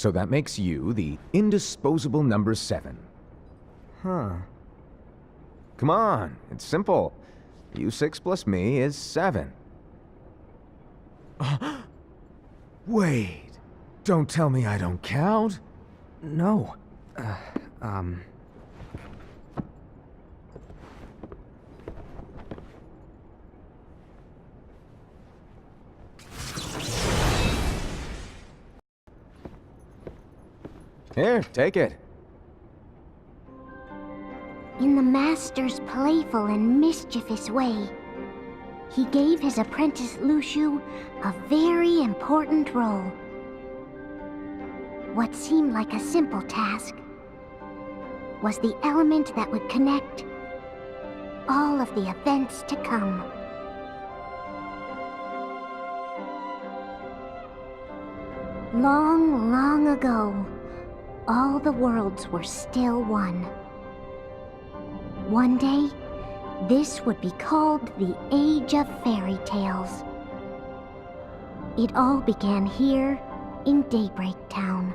So that makes you the indisposable number 7. Huh. Come on, it's simple. U6 plus me is 7. Wait, don't tell me I don't count. No. Here, take it. In the Master's playful and mischievous way, he gave his apprentice Luciu a very important role. What seemed like a simple task was the element that would connect all of the events to come. Long, long ago, all the worlds were still one. One day, this would be called the Age of Fairy Tales. It all began here in Daybreak Town.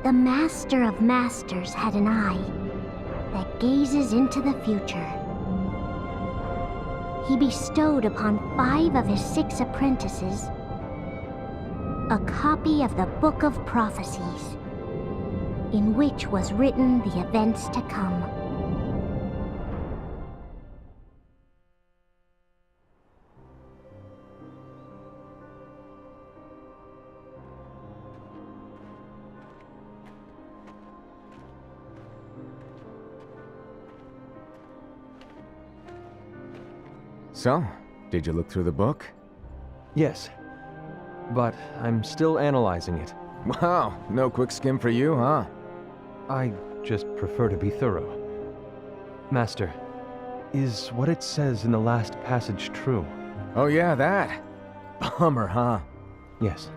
The Master of Masters had an eye that gazes into the future. He bestowed upon 5 of his 6 apprentices a copy of the Book of Prophecies, in which was written the events to come. So, did you look through the book? Yes. But I'm still analyzing it. Wow, no quick skim for you, huh? I just prefer to be thorough. Master, is what it says in the last passage true? Oh yeah, that. Bummer, huh? Yes.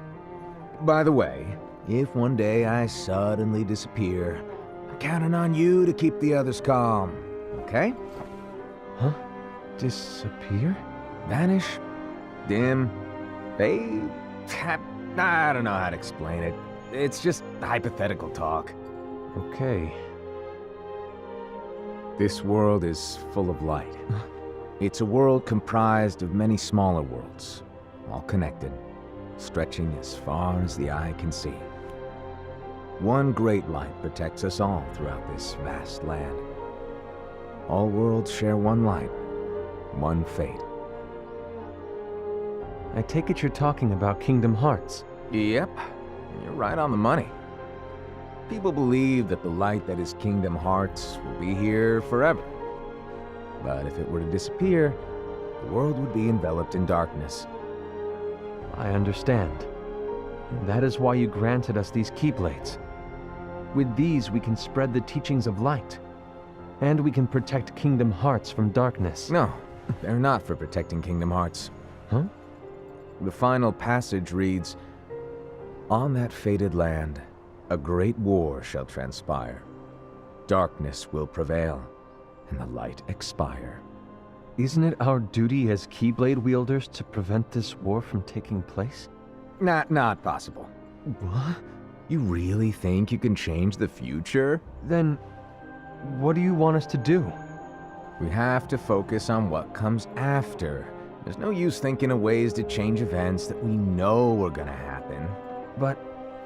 By the way, if one day I suddenly disappear, I'm counting on you to keep the others calm, okay? Huh? Disappear? Vanish? Dim? Fade? I don't know how to explain it. It's just hypothetical talk. Okay. This world is full of light. It's a world comprised of many smaller worlds, all connected, stretching as far as the eye can see. One great light protects us all throughout this vast land. All worlds share one light, one fate. I take it you're talking about Kingdom Hearts. Yep, you're right on the money. People believe that the light that is Kingdom Hearts will be here forever. But if it were to disappear, the world would be enveloped in darkness. I understand. That is why you granted us these Keyblades. With these, we can spread the teachings of light. And we can protect Kingdom Hearts from darkness. No, they're not for protecting Kingdom Hearts. Huh? The final passage reads, "On that fated land, a great war shall transpire. Darkness will prevail, and the light expire." Isn't it our duty as Keyblade wielders to prevent this war from taking place? Not possible. What? You really think you can change the future? Then, what do you want us to do? We have to focus on what comes after. There's no use thinking of ways to change events that we know are gonna happen. But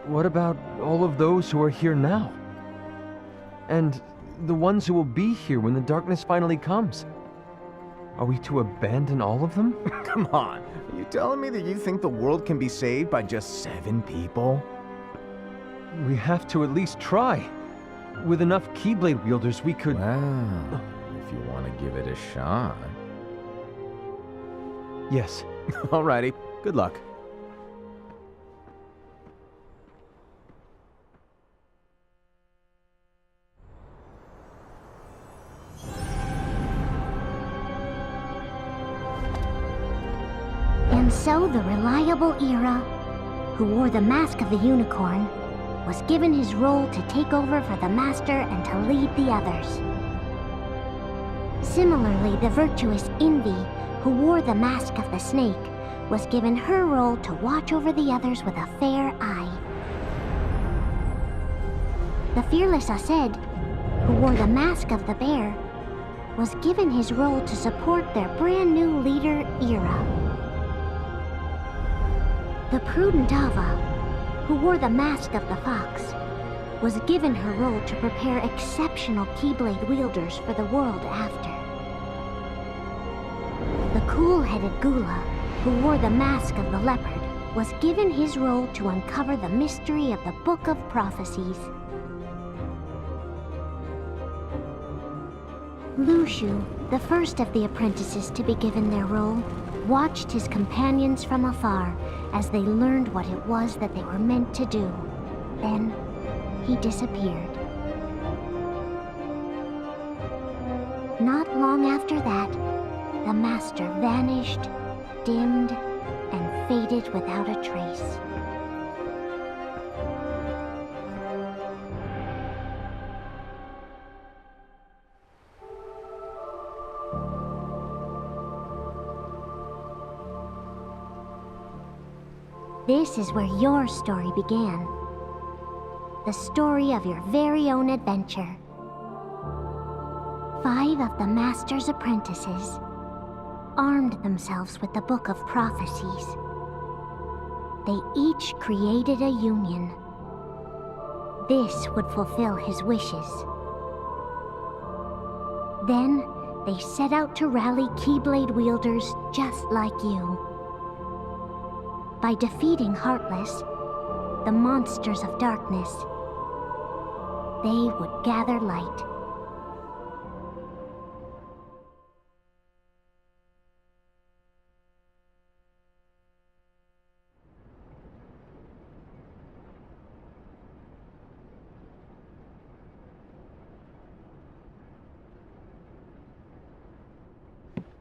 what about all of those who are here now? And the ones who will be here when the darkness finally comes? Are we to abandon all of them? Come on, are you telling me that you think the world can be saved by just 7 people? We have to at least try. With enough Keyblade wielders, we could... Well, if you want to give it a shot. Yes. Alrighty, good luck. And so the reliable Era, who wore the mask of the unicorn, was given his role to take over for the Master and to lead the others. Similarly, the virtuous Envy, who wore the mask of the snake, was given her role to watch over the others with a fair eye. The fearless Ased, who wore the mask of the bear, was given his role to support their brand new leader, Ira. The prudent Ava, who wore the mask of the fox, was given her role to prepare exceptional Keyblade wielders for the world after. The cool-headed Gula, who wore the mask of the leopard, was given his role to uncover the mystery of the Book of Prophecies. Lushu, the first of the apprentices to be given their role, watched his companions from afar as they learned what it was that they were meant to do. Then, he disappeared. Not long after that, the master vanished, dimmed, and faded without a trace. This is where your story began. The story of your very own adventure. 5 of the Master's apprentices armed themselves with the Book of Prophecies. They each created a union. This would fulfill his wishes. Then, they set out to rally Keyblade wielders just like you. By defeating Heartless, the monsters of darkness, they would gather light.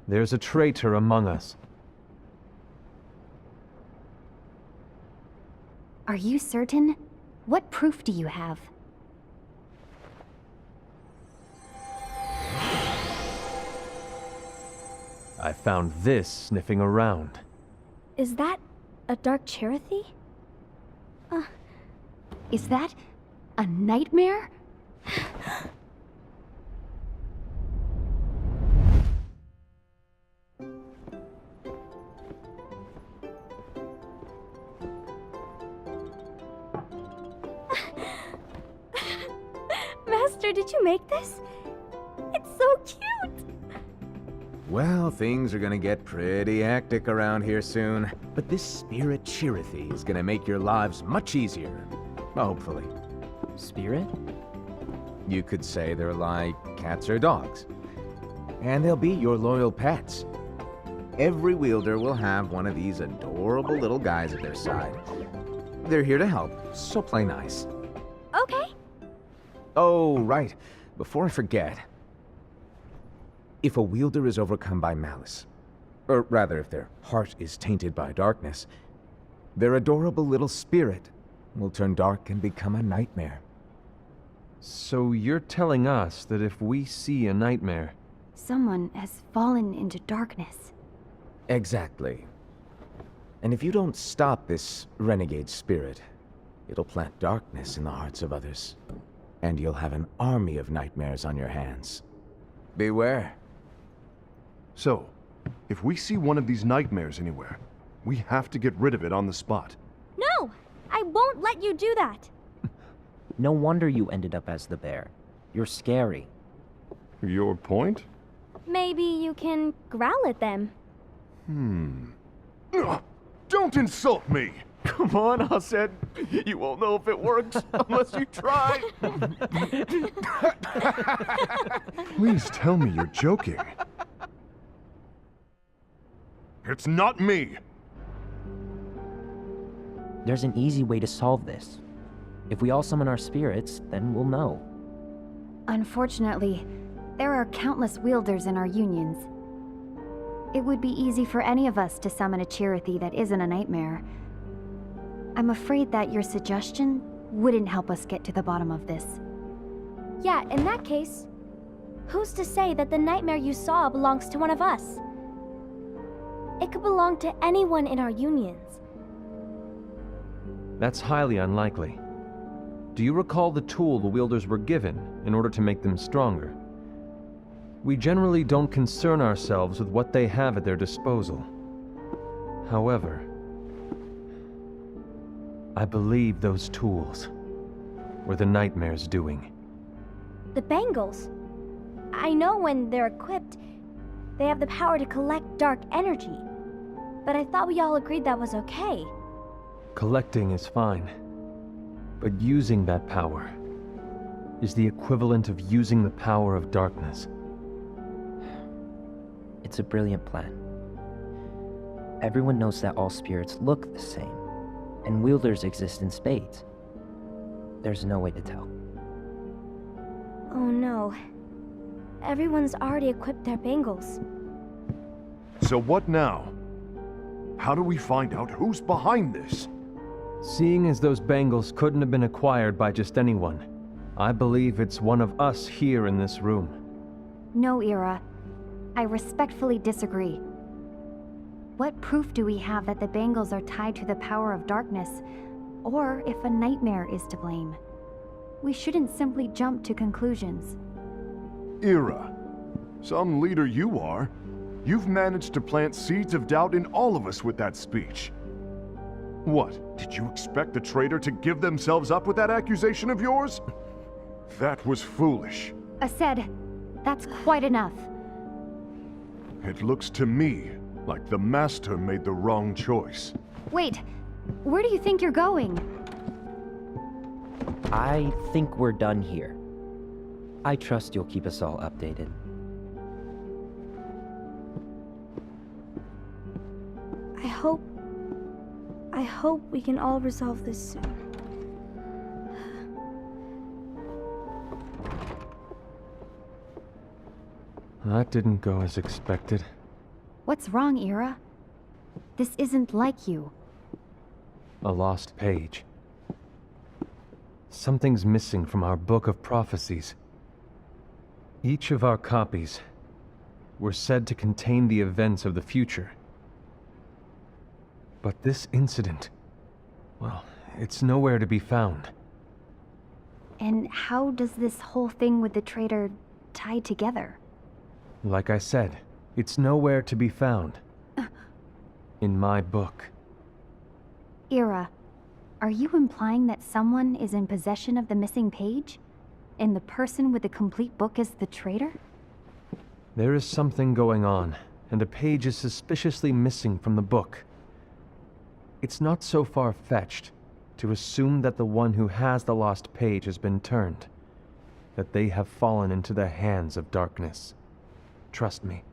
There's a traitor among us. Are you certain? What proof do you have? I found this sniffing around. Is that a dark Cherothy? Is that a nightmare? Master, did you make this? It's so cute! Well, things are gonna get pretty hectic around here soon. But this spirit Cherothy is gonna make your lives much easier. Hopefully. Spirit? You could say they're like cats or dogs. And they'll be your loyal pets. Every wielder will have one of these adorable little guys at their side. They're here to help, so play nice. Okay. Oh, right. Before I forget. If a wielder is overcome by malice, or rather if their heart is tainted by darkness, their adorable little spirit will turn dark and become a nightmare. So you're telling us that if we see a nightmare... Someone has fallen into darkness. Exactly. And if you don't stop this renegade spirit, it'll plant darkness in the hearts of others. And you'll have an army of nightmares on your hands. Beware. So, if we see one of these nightmares anywhere, we have to get rid of it on the spot. No! I won't let you do that! No wonder you ended up as the bear. You're scary. Your point? Maybe you can growl at them. Ugh, don't insult me! Come on, Ased. You won't know if it works unless you try. Please tell me you're joking. It's not me! There's an easy way to solve this. If we all summon our spirits, then we'll know. Unfortunately, there are countless wielders in our unions. It would be easy for any of us to summon a Cherothy that isn't a nightmare. I'm afraid that your suggestion wouldn't help us get to the bottom of this. Yeah, in that case, who's to say that the nightmare you saw belongs to one of us? It could belong to anyone in our unions. That's highly unlikely. Do you recall the tool the wielders were given in order to make them stronger? We generally don't concern ourselves with what they have at their disposal. However, I believe those tools were the Nightmare's doing. The bangles. I know when they're equipped, they have the power to collect dark energy. But I thought we all agreed that was okay. Collecting is fine, but using that power is the equivalent of using the power of darkness. It's a brilliant plan. Everyone knows that all spirits look the same, and wielders exist in spades. There's no way to tell. Oh no. Everyone's already equipped their bangles. So what now? How do we find out who's behind this? Seeing as those bangles couldn't have been acquired by just anyone, I believe it's one of us here in this room. No, Ira. I respectfully disagree. What proof do we have that the bangles are tied to the power of darkness, or if a nightmare is to blame? We shouldn't simply jump to conclusions. Ira, some leader you are. You've managed to plant seeds of doubt in all of us with that speech. What, did you expect the traitor to give themselves up with that accusation of yours? That was foolish. Aced, that's quite enough. It looks to me like the Master made the wrong choice. Wait, where do you think you're going? I think we're done here. I trust you'll keep us all updated. I hope we can all resolve this soon. That didn't go as expected. What's wrong, Ira? This isn't like you. A lost page. Something's missing from our book of prophecies. Each of our copies were said to contain the events of the future. But this incident, well, it's nowhere to be found. And how does this whole thing with the traitor tie together? Like I said, it's nowhere to be found. In my book. Ira, are you implying that someone is in possession of the missing page? And the person with the complete book is the traitor? There is something going on, and a page is suspiciously missing from the book. It's not so far-fetched to assume that the one who has the lost page has been turned, that they have fallen into the hands of darkness. Trust me.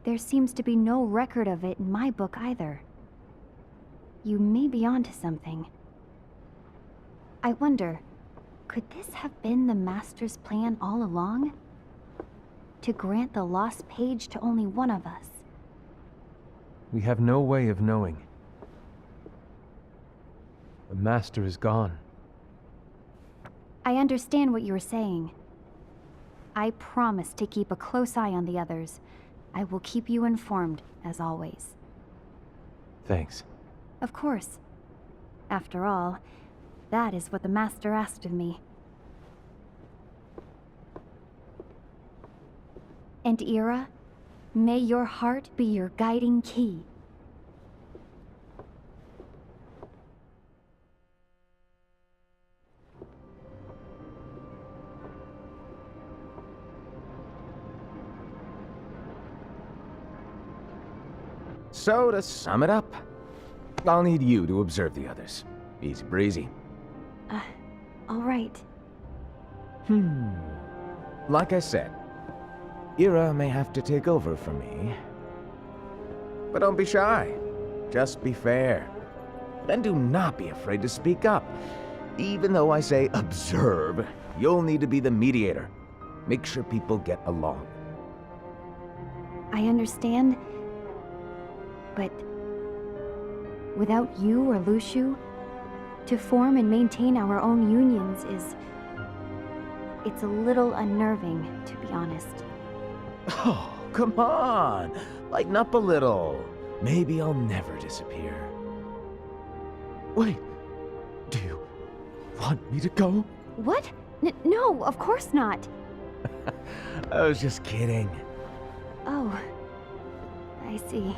There seems to be no record of it in my book either. You may be onto something. I wonder, could this have been the Master's plan all along? To grant the lost page to only one of us? We have no way of knowing. The Master is gone. I understand what you're saying. I promise to keep a close eye on the others. I will keep you informed, as always. Thanks. Of course. After all, that is what the Master asked of me. And Ira, may your heart be your guiding key. So, to sum it up, I'll need you to observe the others. Easy breezy. All right. Like I said, Ira may have to take over for me. But don't be shy. Just be fair. And do not be afraid to speak up. Even though I say observe, you'll need to be the mediator. Make sure people get along. I understand. But without you or Luciu, to form and maintain our own unions it's a little unnerving, to be honest. Oh, come on. Lighten up a little. Maybe I'll never disappear. Wait, do you want me to go? What? No, of course not. I was just kidding. Oh, I see.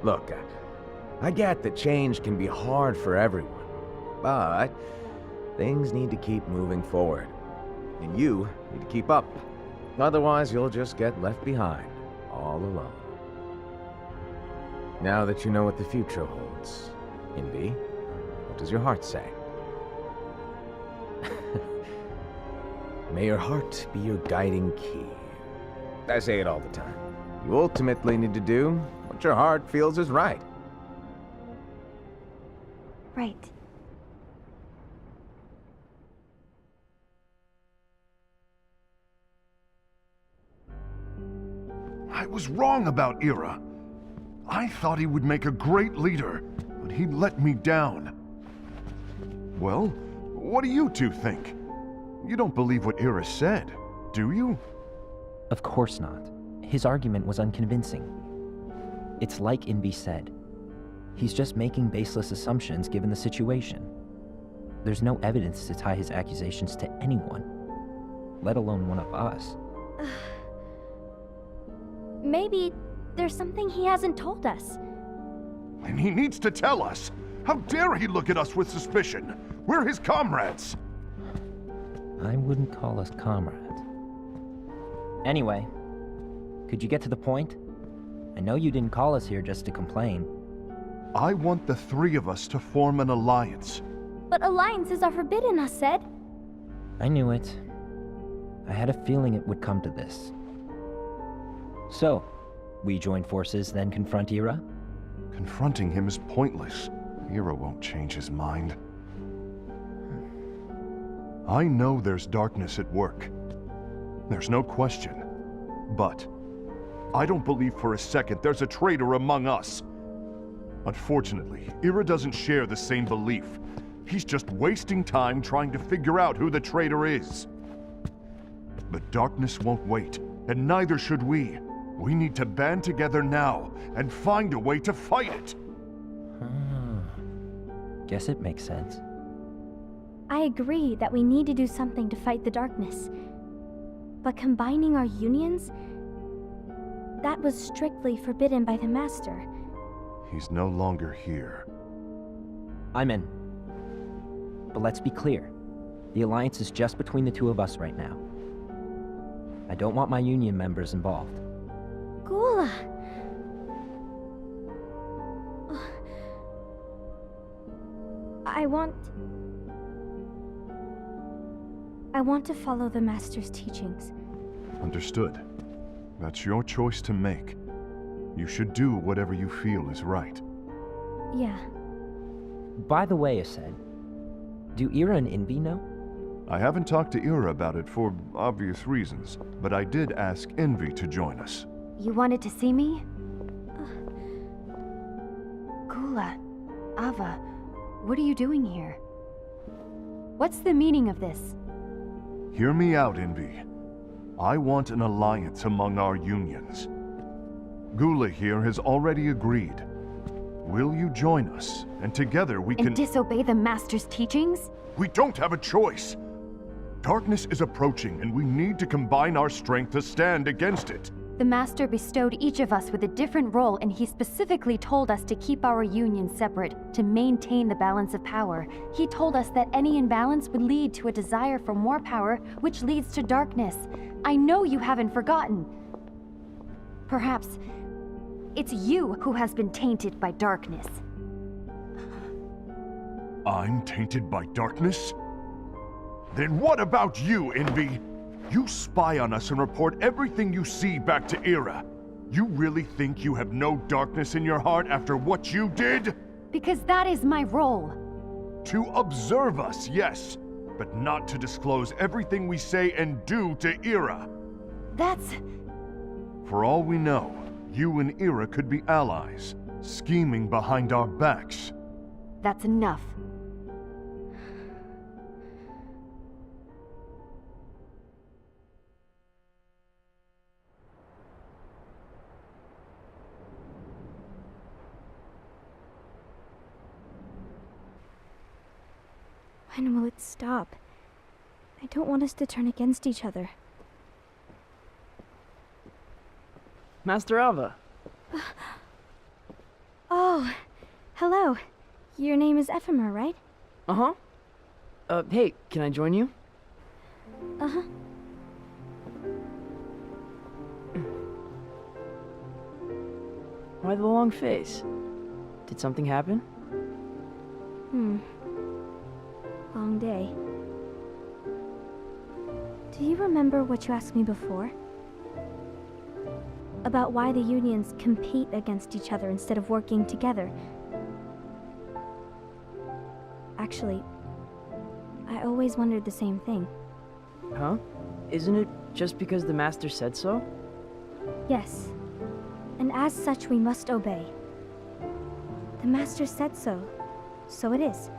Look, I get that change can be hard for everyone, but things need to keep moving forward. And you need to keep up. Otherwise, you'll just get left behind, all alone. Now that you know what the future holds, Envy, what does your heart say? May your heart be your guiding key. I say it all the time. You ultimately need to do what your heart feels is right. Right. I was wrong about Ira. I thought he would make a great leader, but he let me down. Well, what do you two think? You don't believe what Ira said, do you? Of course not. His argument was unconvincing. It's like Invi said. He's just making baseless assumptions given the situation. There's no evidence to tie his accusations to anyone, let alone one of us. Maybe there's something he hasn't told us. And he needs to tell us. How dare he look at us with suspicion? We're his comrades. I wouldn't call us comrades. Anyway, could you get to the point? I know you didn't call us here just to complain. I want the three of us to form an alliance. But alliances are forbidden, us said. I knew it. I had a feeling it would come to this. So, we join forces, then confront Ira? Confronting him is pointless. Ira won't change his mind. I know there's darkness at work. There's no question. But I don't believe for a second there's a traitor among us. Unfortunately, Ira doesn't share the same belief. He's just wasting time trying to figure out who the traitor is. The darkness won't wait, and neither should we. We need to band together now and find a way to fight it. Guess it makes sense. I agree that we need to do something to fight the darkness. But combining our unions? That was strictly forbidden by the Master. He's no longer here. I'm in. But let's be clear. The alliance is just between the two of us right now. I don't want my union members involved. Gula! I want to follow the Master's teachings. Understood. That's your choice to make. You should do whatever you feel is right. Yeah. By the way, Ased, do Ira and Invi know? I haven't talked to Ira about it for obvious reasons, but I did ask Envy to join us. You wanted to see me? Gula, Ava, what are you doing here? What's the meaning of this? Hear me out, Envy. I want an alliance among our unions. Gula here has already agreed. Will you join us? And together we can— And disobey the Master's teachings? We don't have a choice! Darkness is approaching, and we need to combine our strength to stand against it. The Master bestowed each of us with a different role, and he specifically told us to keep our union separate, to maintain the balance of power. He told us that any imbalance would lead to a desire for more power, which leads to darkness. I know you haven't forgotten. Perhaps it's you who has been tainted by darkness. I'm tainted by darkness? Then what about you, Envy? You spy on us and report everything you see back to Ira. You really think you have no darkness in your heart after what you did? Because that is my role. To observe us, yes, but not to disclose everything we say and do to Ira. That's... For all we know, you and Ira could be allies, scheming behind our backs. that's enough. When will it stop? I don't want us to turn against each other. Master Alva. Oh, hello. Your name is Ephemer, right? Uh-huh. Hey, can I join you? Uh-huh. Why the long face? Did something happen? Long day. Do you remember what you asked me before? About why the unions compete against each other instead of working together. Actually, I always wondered the same thing. Huh? Isn't it just because the Master said so? Yes, and as such we must obey. The Master said so, so it is.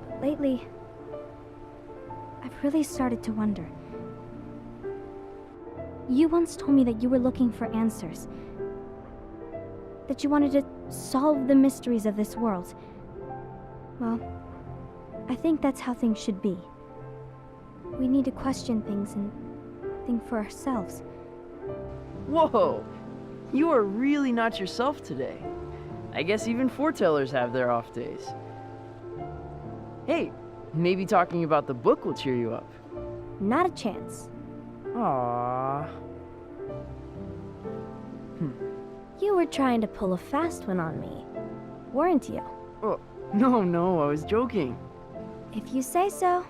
But lately, I've really started to wonder. You once told me that you were looking for answers. That you wanted to solve the mysteries of this world. Well, I think that's how things should be. We need to question things and think for ourselves. Whoa! You are really not yourself today. I guess even foretellers have their off days. Hey, maybe talking about the book will cheer you up. Not a chance. Aww. You were trying to pull a fast one on me, weren't you? Oh, no, I was joking. If you say so.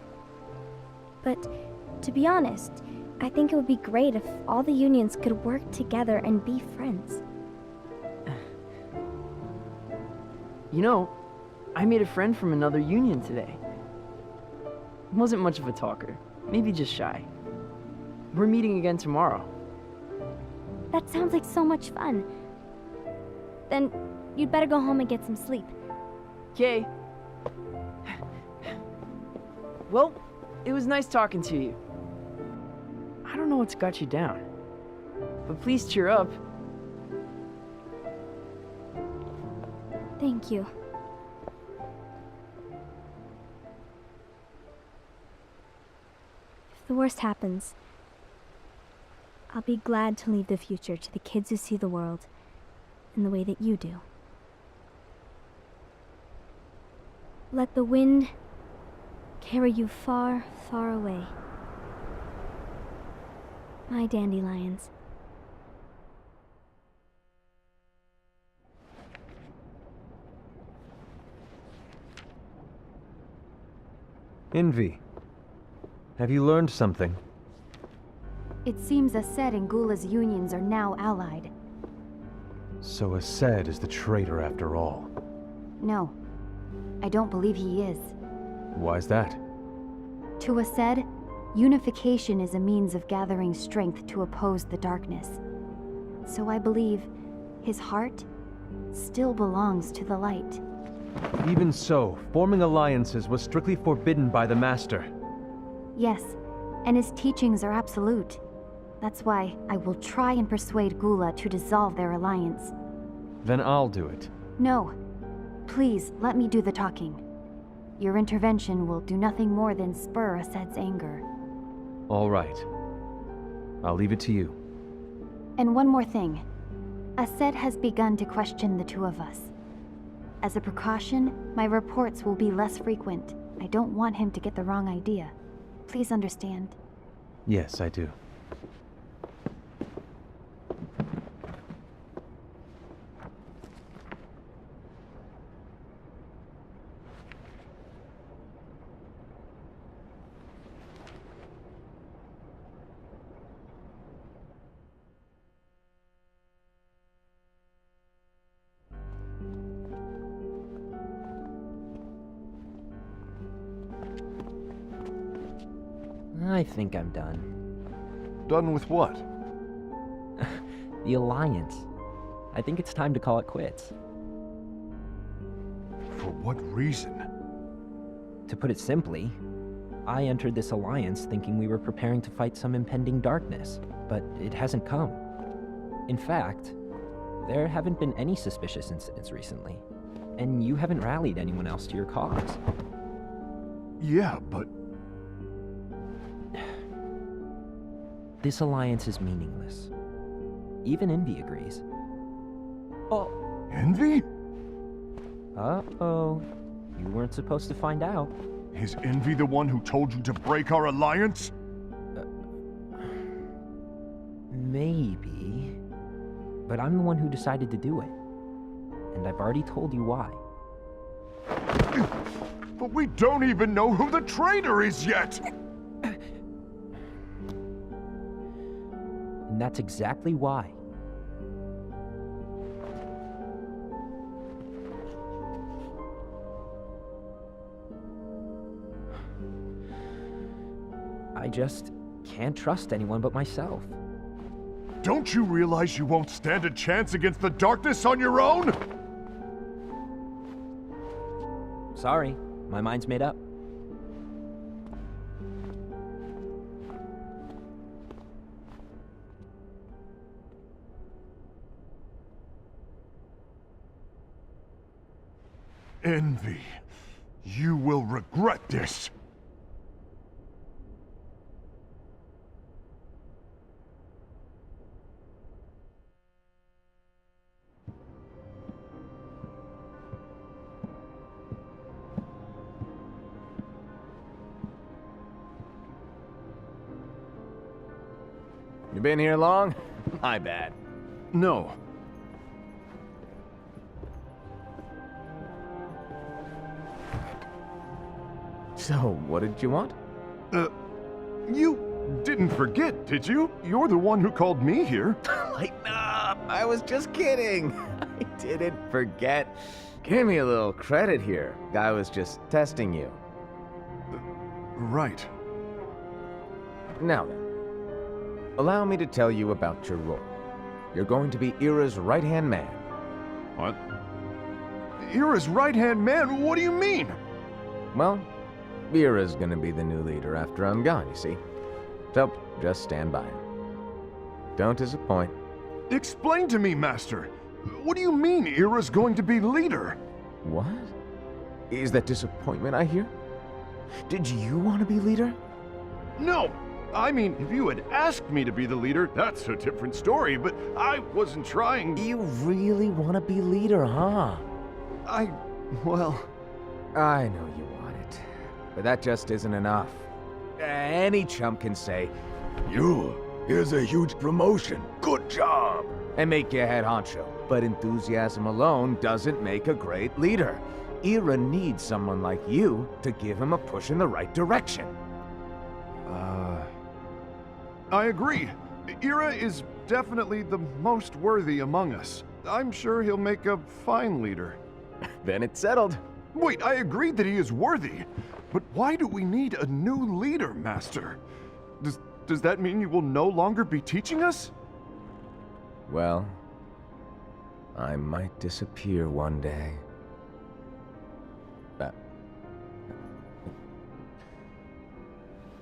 But to be honest, I think it would be great if all the unions could work together and be friends. You know, I made a friend from another union today. Wasn't much of a talker, maybe just shy. We're meeting again tomorrow. That sounds like so much fun. Then you'd better go home and get some sleep. Okay. Well, it was nice talking to you. I don't know what's got you down, but please cheer up. Thank you. If the worst happens, I'll be glad to leave the future to the kids who see the world in the way that you do. Let the wind carry you far, far away. My dandelions. Envy. Have you learned something? It seems Ased and Gula's unions are now allied. So Ased is the traitor after all. No, I don't believe he is. Why's that? To Ased, unification is a means of gathering strength to oppose the darkness. So I believe his heart still belongs to the light. Even so, forming alliances was strictly forbidden by the Master. Yes, and his teachings are absolute. That's why I will try and persuade Gula to dissolve their alliance. Then I'll do it. No. Please, let me do the talking. Your intervention will do nothing more than spur Ased's anger. All right. I'll leave it to you. And one more thing. Ased has begun to question the two of us. As a precaution, my reports will be less frequent. I don't want him to get the wrong idea. Please understand. Yes, I do. I think I'm done. Done with what? The Alliance. I think it's time to call it quits. For what reason? To put it simply, I entered this alliance thinking we were preparing to fight some impending darkness, but it hasn't come. In fact, there haven't been any suspicious incidents recently, and you haven't rallied anyone else to your cause. Yeah, but This alliance is meaningless. Even Envy agrees. Oh. Envy? Uh-oh. You weren't supposed to find out. Is Envy the one who told you to break our alliance? Maybe. But I'm the one who decided to do it. And I've already told you why. But we don't even know who the traitor is yet! And that's exactly why. I just can't trust anyone but myself. Don't you realize you won't stand a chance against the darkness on your own? Sorry, my mind's made up. Envy, you will regret this. You been here long? My bad. No. So, what did you want? You didn't forget, did you? You're the one who called me here. Lighten up! I was just kidding. I didn't forget. Give me a little credit here. I was just testing you. Right. Now then, allow me to tell you about your role. You're going to be Ira's right-hand man. What? Ira's right-hand man? What do you mean? Well, Ira's gonna be the new leader after I'm gone, you see. So, just stand by. Don't disappoint. Explain to me, Master. What do you mean Ira's going to be leader? What? Is that disappointment I hear? Did you want to be leader? No! I mean, if you had asked me to be the leader, that's a different story, but I wasn't trying. You really want to be leader, huh? Well... I know you want it, but that just isn't enough. Any chump can say, here's a huge promotion, good job, and make you head honcho. But enthusiasm alone doesn't make a great leader. Ira needs someone like you to give him a push in the right direction. I agree. Ira is definitely the most worthy among us. I'm sure he'll make a fine leader. Then it's settled. Wait, I agreed that he is worthy. But why do we need a new leader, Master? Does that mean you will no longer be teaching us? Well, I might disappear one day.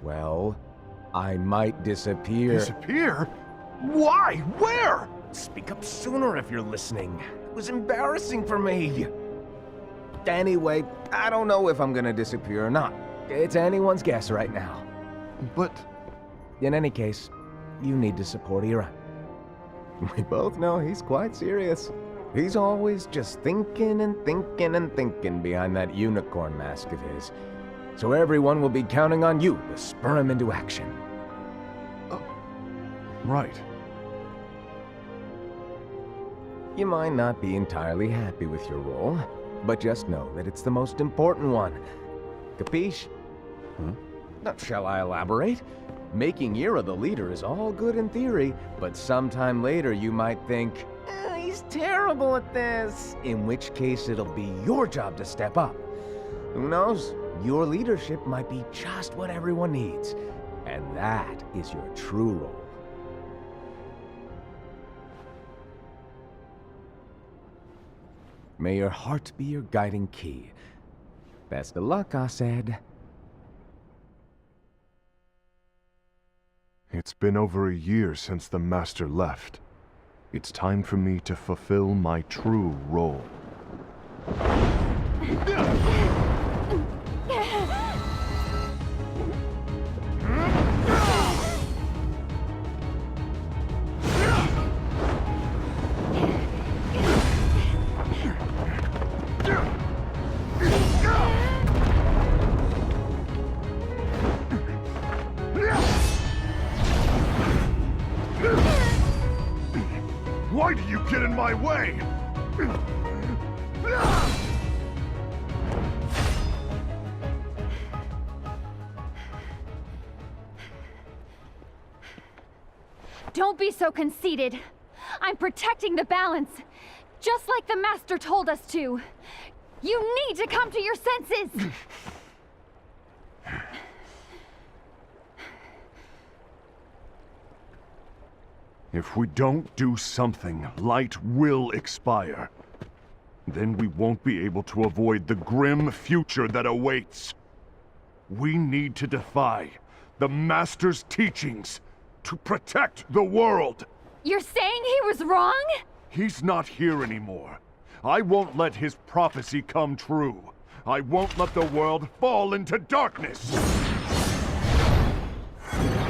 Well, I might disappear. Disappear? Why? Where? Speak up sooner if you're listening. It was embarrassing for me. Anyway, I don't know if I'm gonna disappear or not. It's anyone's guess right now. But... In any case, you need to support Ira. We both know he's quite serious. He's always just thinking and thinking and thinking behind that unicorn mask of his. So everyone will be counting on you to spur him into action. Right. You might not be entirely happy with your role, but just know that it's the most important one. Capiche? Now, shall I elaborate? Making Ira the leader is all good in theory, but sometime later you might think, he's terrible at this. In which case it'll be your job to step up. Who knows? Your leadership might be just what everyone needs. And that is your true role. May your heart be your guiding key. Best of luck, I said. It's been over a year since the Master left. It's time for me to fulfill my true role. my way! Don't be so conceited. I'm protecting the balance, just like the Master told us to. You need to come to your senses! If we don't do something, light will expire. Then we won't be able to avoid the grim future that awaits. We need to defy the Master's teachings to protect the world. You're saying he was wrong? He's not here anymore. I won't let his prophecy come true. I won't let the world fall into darkness.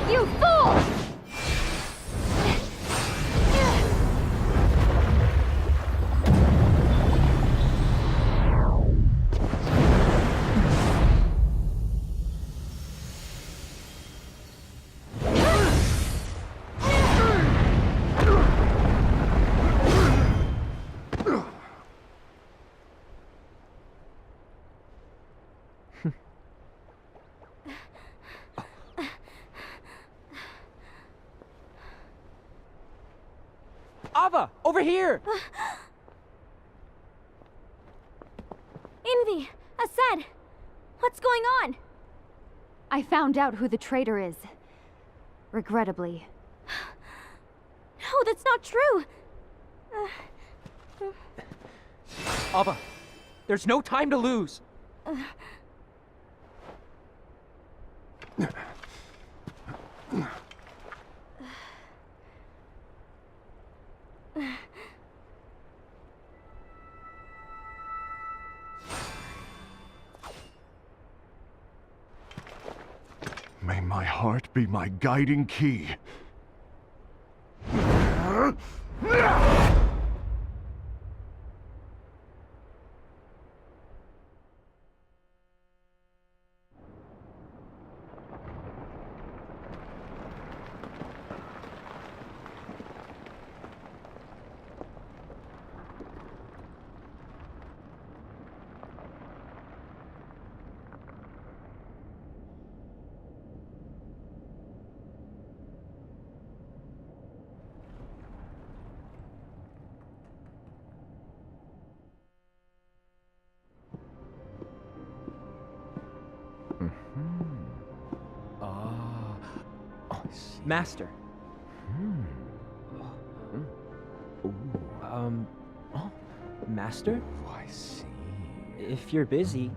You fool! Ava, over here! Envy! Assad! What's going on? I found out who the traitor is. Regrettably. No, that's not true! Ava, there's no time to lose. May my heart be my guiding key. Master. Master? Oh, I see. If you're busy,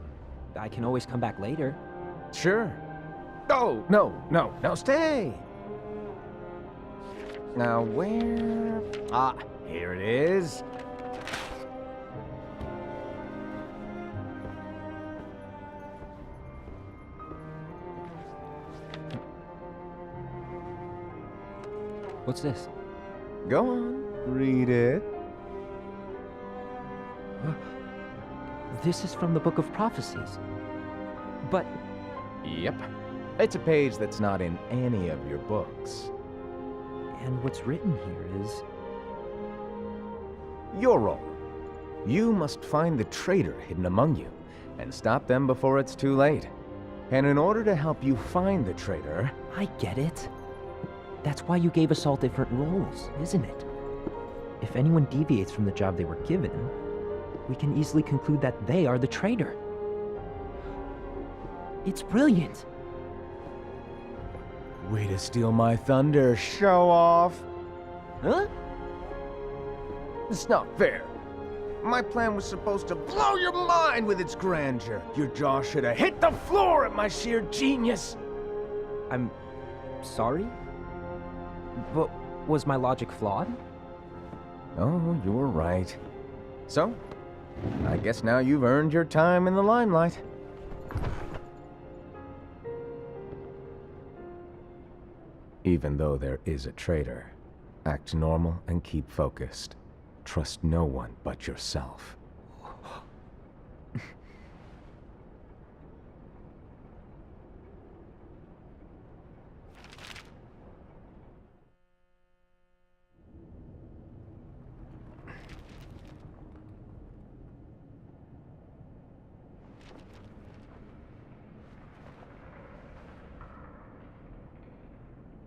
I can always come back later. Sure. Oh, no, stay! Now, where... Ah, here it is. What's this? Go on, read it. This is from the Book of Prophecies. But Yep. It's a page that's not in any of your books. and what's written here is... Your role. You must find the traitor hidden among you, and stop them before it's too late. And in order to help you find the traitor... I get it. That's why you gave us all different roles, isn't it? If anyone deviates from the job they were given, we can easily conclude that they are the traitor. It's brilliant. Way to steal my thunder, show off! Huh? It's not fair. My plan was supposed to blow your mind with its grandeur. Your jaw should have hit the floor at my sheer genius. I'm sorry? But was my logic flawed? Oh, you're right. So, I guess now you've earned your time in the limelight. Even though there is a traitor, act normal and keep focused. Trust no one but yourself.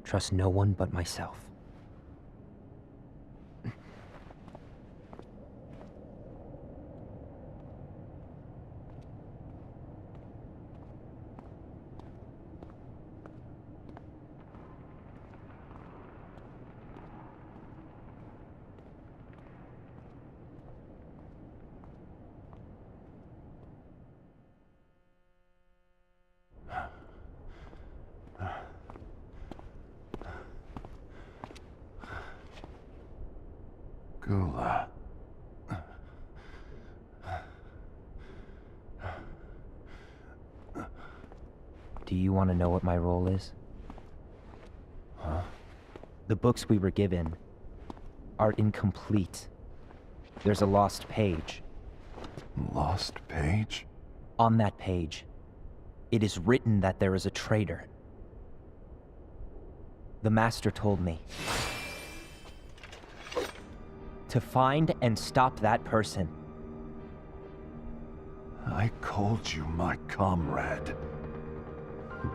Trust no one but myself. Gula. Do you want to know what my role is? Huh? The books we were given are incomplete. There's a lost page. Lost page? On that page, it is written that there is a traitor. The Master told me to find and stop that person. I called you my comrade.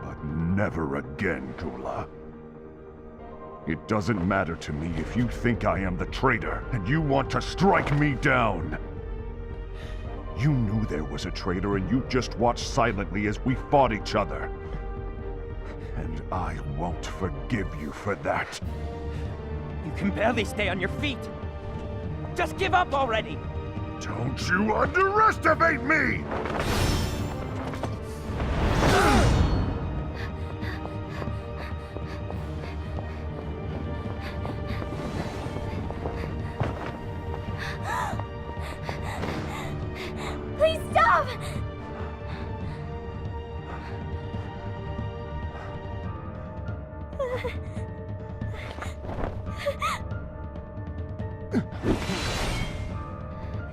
But never again, Gula. It doesn't matter to me if you think I am the traitor and you want to strike me down. You knew there was a traitor and you just watched silently as we fought each other. And I won't forgive you for that. You can barely stay on your feet. Just give up already! Don't you underestimate me! Please stop!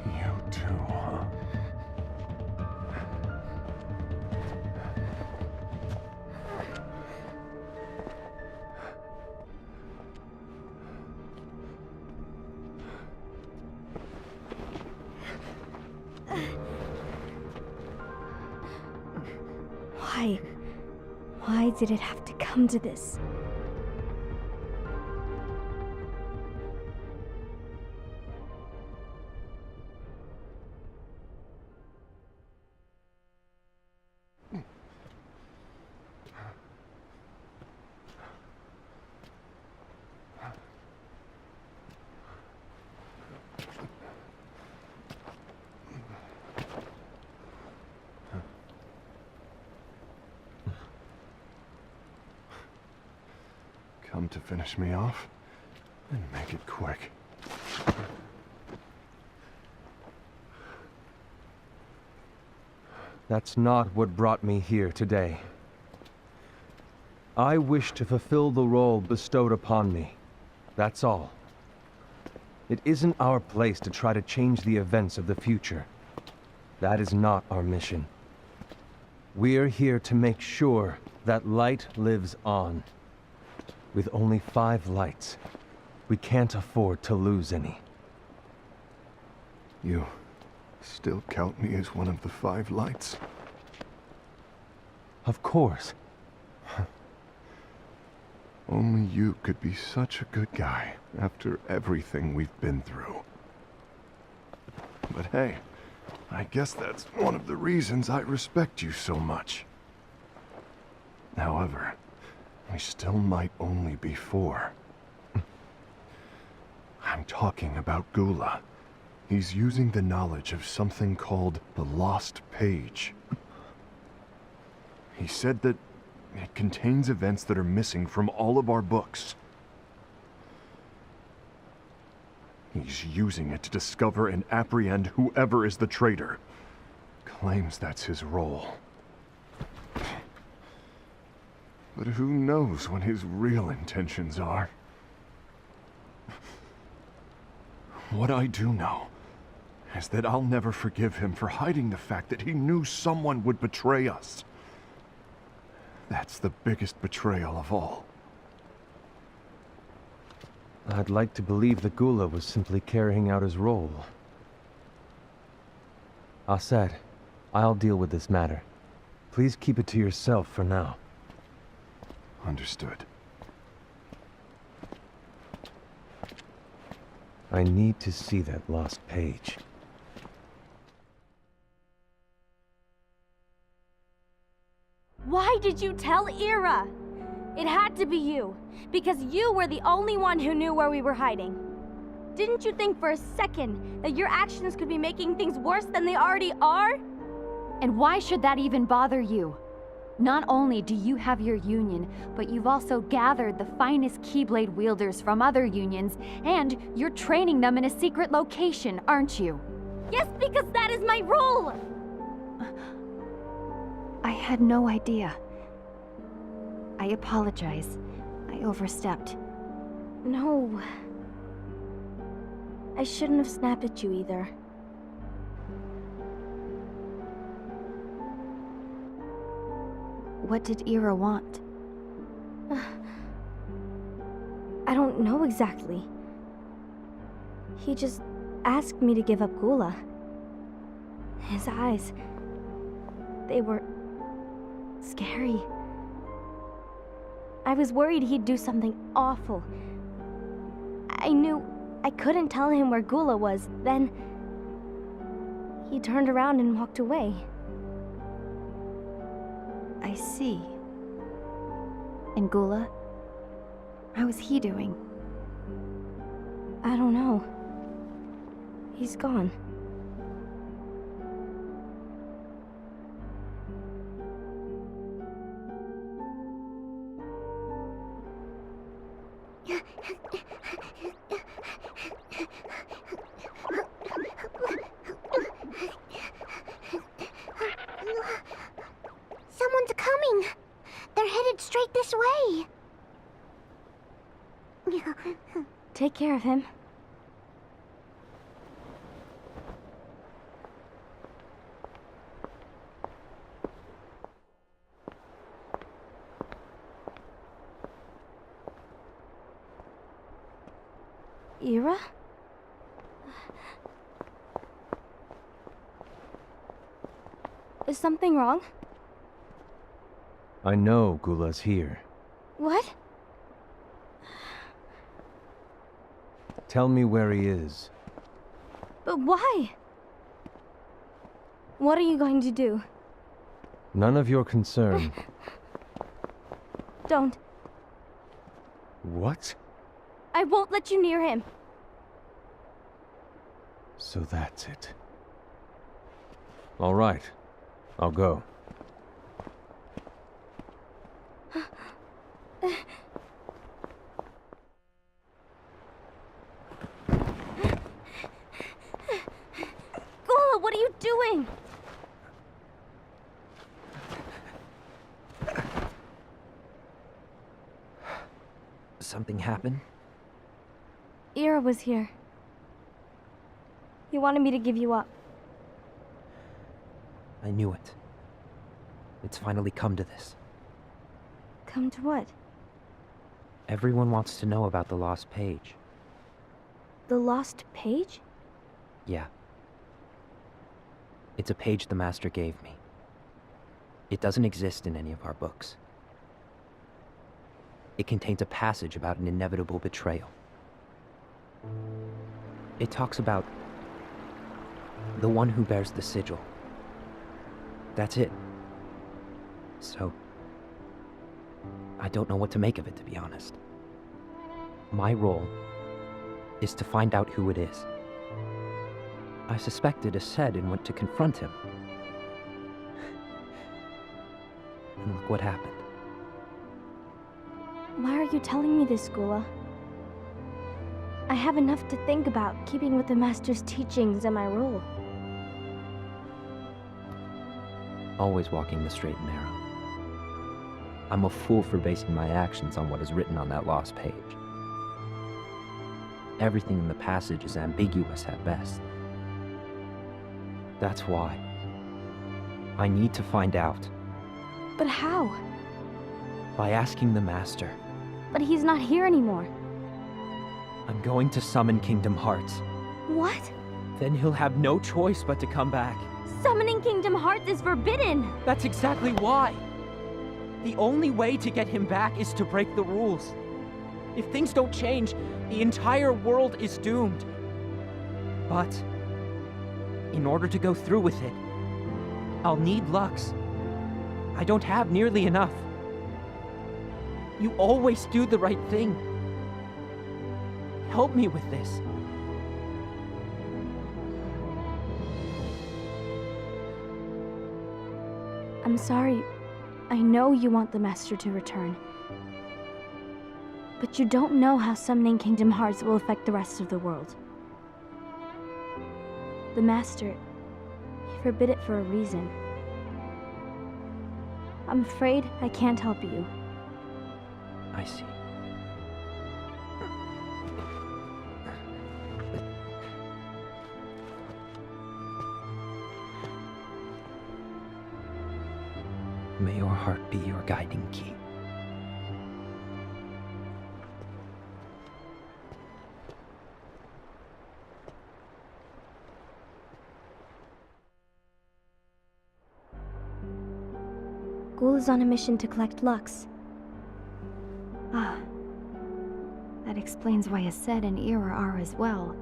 You too, huh? Why? Why did it have to come to this? Come to finish me off? And make it quick. That's not what brought me here today. I wish to fulfill the role bestowed upon me. That's all. It isn't our place to try to change the events of the future. That is not our mission. We're here to make sure that light lives on. With only 5 lights, we can't afford to lose any. You still count me as one of the 5 lights? Of course. Only you could be such a good guy after everything we've been through. But hey, I guess that's one of the reasons I respect you so much. However, we still might only be 4. I'm talking about Gula. He's using the knowledge of something called the Lost Page. He said that it contains events that are missing from all of our books. He's using it to discover and apprehend whoever is the traitor. Claims that's his role. But who knows what his real intentions are? What I do know is that I'll never forgive him for hiding the fact that he knew someone would betray us. That's the biggest betrayal of all. I'd like to believe that Gula was simply carrying out his role. Aset, I'll deal with this matter. Please keep it to yourself for now. Understood. I need to see that lost page. Why did you tell Ira? It had to be you, because you were the only one who knew where we were hiding. Didn't you think for a second that your actions could be making things worse than they already are? And why should that even bother you? Not only do you have your union, but you've also gathered the finest Keyblade wielders from other unions, and you're training them in a secret location, aren't you? Yes, because that is my role! I had no idea. I apologize. I overstepped. No. I shouldn't have snapped at you either. What did Ira want? I don't know exactly. He just asked me to give up Gula. His eyes, they were scary. I was worried he'd do something awful. I knew I couldn't tell him where Gula was. Then he turned around and walked away. I see. And Gula? How is he doing? I don't know. He's gone. Someone's coming. They're headed straight this way. Take care of him. Ira? Is something wrong? I know Gula's here. What? Tell me where he is. But why? What are you going to do? None of your concern. Don't. What? I won't let you near him. So that's it. All right. I'll go. Gula, what are you doing? Something happened? Ira was here. He wanted me to give you up. I knew it. It's finally come to this. Come to what? Everyone wants to know about the lost page. The lost page? Yeah. It's a page the Master gave me. It doesn't exist in any of our books. It contains a passage about an inevitable betrayal. It talks about the one who bears the sigil. That's it. So, I don't know what to make of it, to be honest. My role is to find out who it is. I suspected Ased and went to confront him. And look what happened. Why are you telling me this, Gula? I have enough to think about, keeping with the Master's teachings and my role. Always walking the straight and narrow. I'm a fool for basing my actions on what is written on that lost page. Everything in the passage is ambiguous at best. That's why I need to find out. But how? By asking the Master. But he's not here anymore. I'm going to summon Kingdom Hearts. What? Then he'll have no choice but to come back. Summoning Kingdom Hearts is forbidden! That's exactly why! The only way to get him back is to break the rules. If things don't change, the entire world is doomed. But in order to go through with it, I'll need Lux. I don't have nearly enough. You always do the right thing. Help me with this. I'm sorry. I know you want the Master to return. But you don't know how summoning Kingdom Hearts will affect the rest of the world. The Master, he forbid it for a reason. I'm afraid I can't help you. I see. May your heart be your guiding key. Ghoul is on a mission to collect Lux. Ah. That explains why Ased and Ira are as well.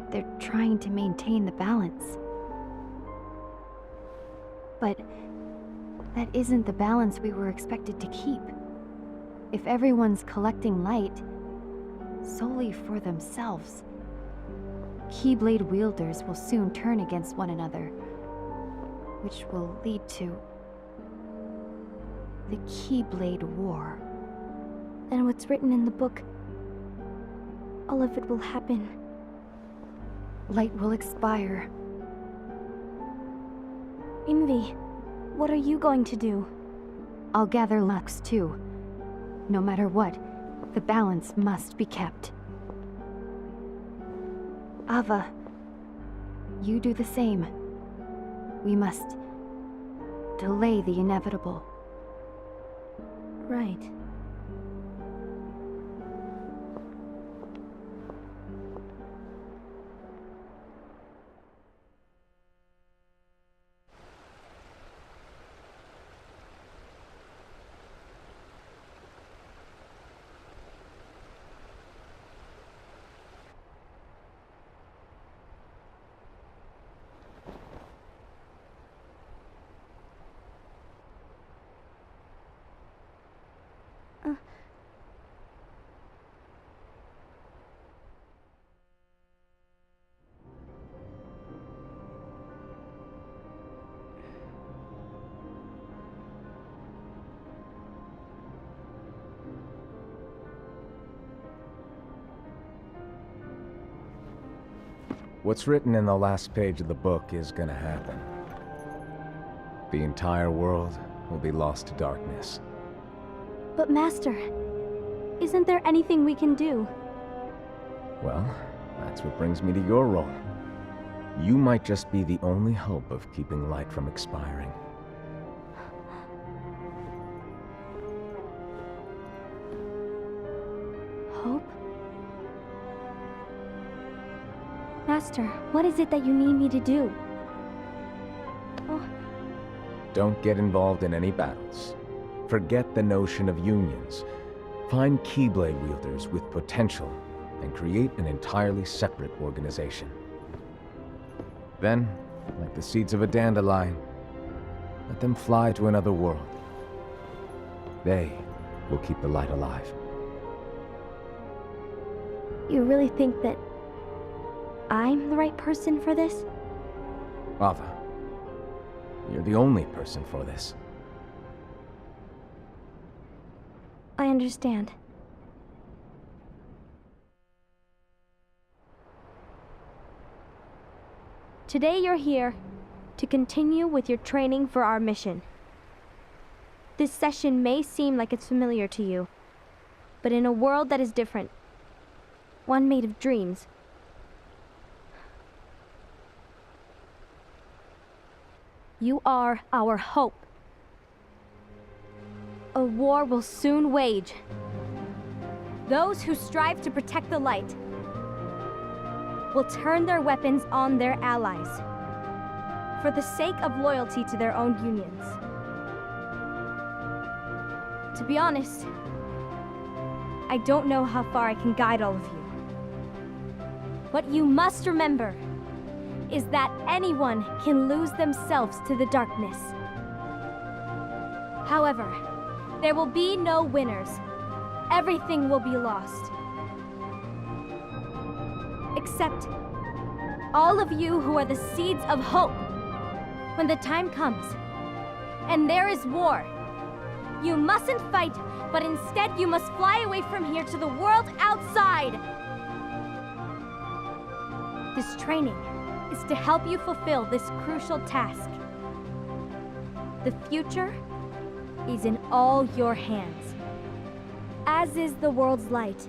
They're trying to maintain the balance. But that isn't the balance we were expected to keep. If everyone's collecting light solely for themselves, Keyblade wielders will soon turn against one another, which will lead to the Keyblade War. And what's written in the book, all of it will happen. Light will expire. Envy, what are you going to do? I'll gather Lux too. No matter what, the balance must be kept. Ava, you do the same. We must delay the inevitable. Right. What's written in the last page of the book is gonna happen. The entire world will be lost to darkness. But Master, isn't there anything we can do? Well, that's what brings me to your role. You might just be the only hope of keeping light from expiring. Hope? Master, what is it that you need me to do? Oh, Don't get involved in any battles. Forget the notion of unions. Find Keyblade wielders with potential and create an entirely separate organization. Then, like the seeds of a dandelion, let them fly to another world. They will keep the light alive. you really think that I'm the right person for this? Ava, you're the only person for this. I understand. Today you're here to continue with your training for our mission. This session may seem like it's familiar to you, but in a world that is different, one made of dreams, you are our hope. A war will soon wage. Those who strive to protect the light will turn their weapons on their allies for the sake of loyalty to their own unions. To be honest, I don't know how far I can guide all of you. But you must remember, is that anyone can lose themselves to the darkness. However, there will be no winners. Everything will be lost. Except all of you who are the seeds of hope. When the time comes, and there is war, you mustn't fight, but instead you must fly away from here to the world outside. This training is to help you fulfill this crucial task. The future is in all your hands, as is the world's light.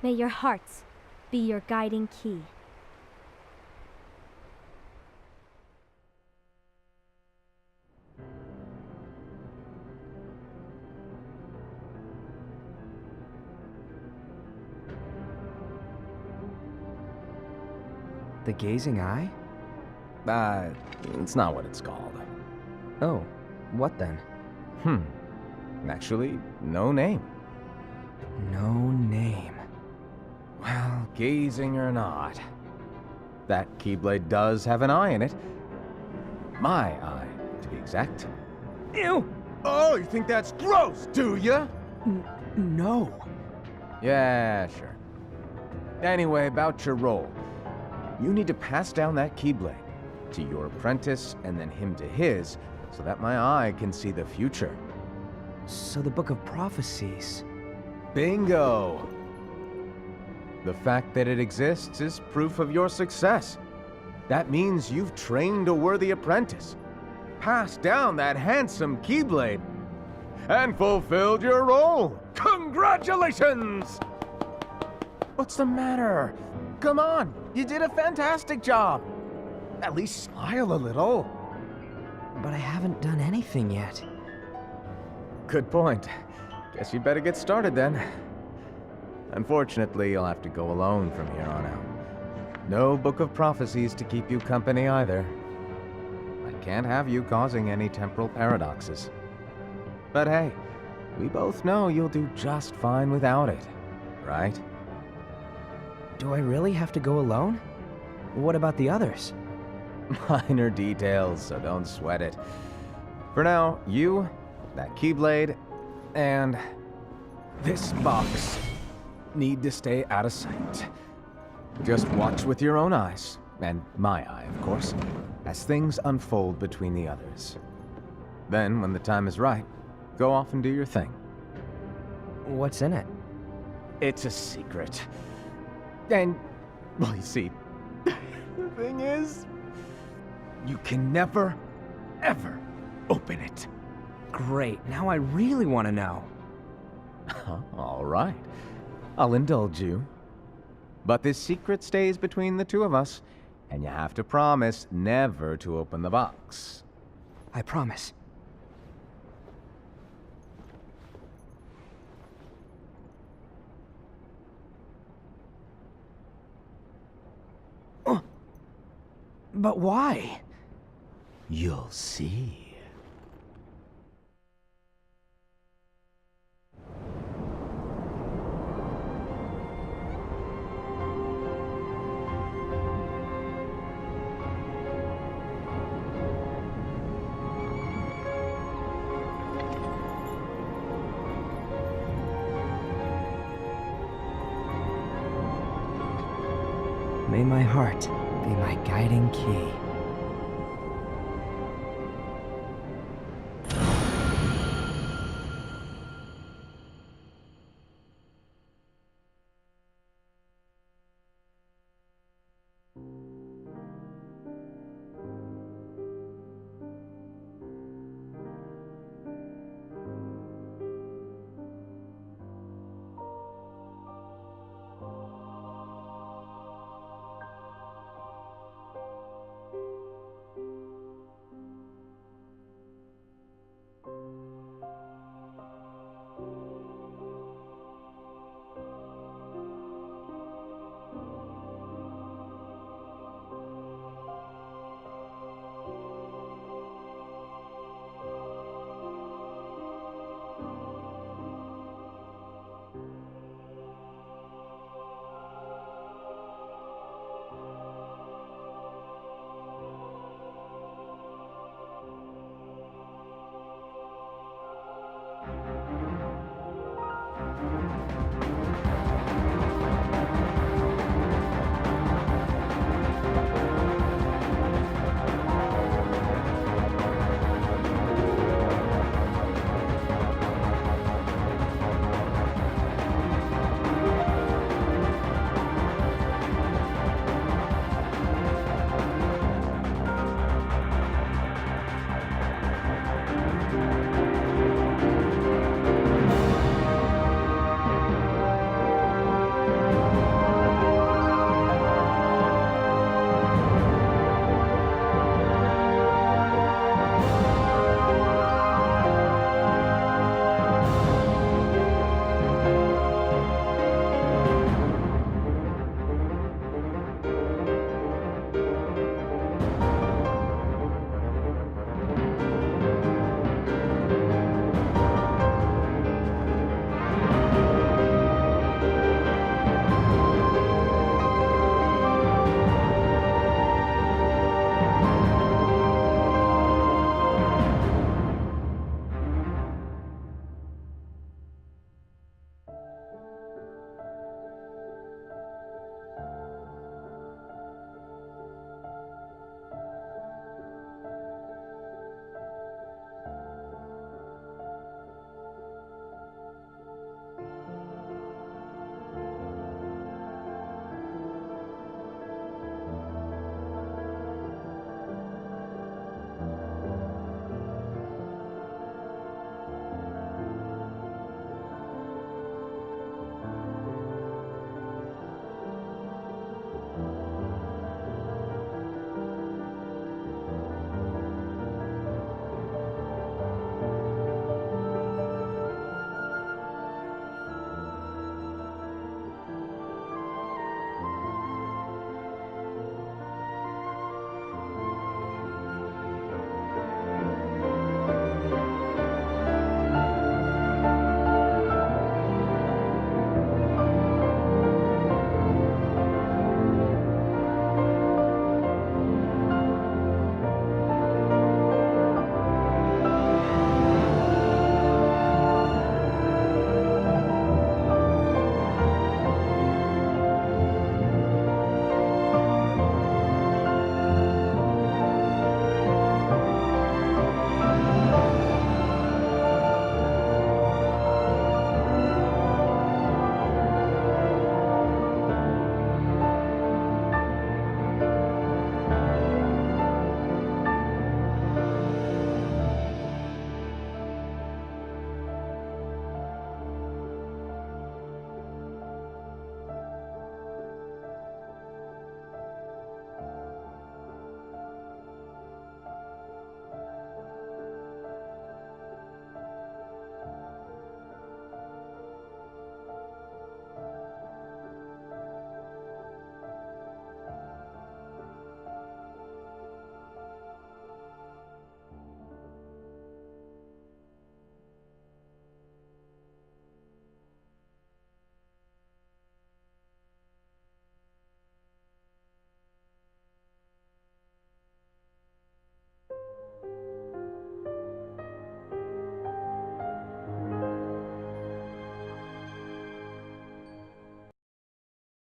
May your hearts be your guiding key. The gazing eye? It's not what it's called. Oh, what then? Actually, no name. No name. Well, gazing or not, that Keyblade does have an eye in it. My eye, to be exact. Ew! Oh, you think that's gross, do ya? No. Yeah, sure. Anyway, about your role. You need to pass down that Keyblade to your apprentice and then him to his, so that my eye can see the future. So the Book of Prophecies... Bingo! The fact that it exists is proof of your success. That means you've trained a worthy apprentice, passed down that handsome Keyblade, and fulfilled your role. Congratulations! What's the matter? Come on, you did a fantastic job. At least smile a little. But I haven't done anything yet. Good point. Guess you better get started then. Unfortunately, you'll have to go alone from here on out. No Book of Prophecies to keep you company either. I can't have you causing any temporal paradoxes. But hey, we both know you'll do just fine without it, right? Do I really have to go alone? What about the others? Minor details, so don't sweat it. For now, you, that Keyblade, and this box need to stay out of sight. Just watch with your own eyes, and my eye, of course, as things unfold between the others. Then, when the time is right, go off and do your thing. What's in it? It's a secret. And, well, you see, the thing is, you can never, ever open it. Great, now I really want to know. All right. I'll indulge you. But this secret stays between the two of us, and you have to promise never to open the box. I promise. But why? You'll see. May my heart be my guiding key.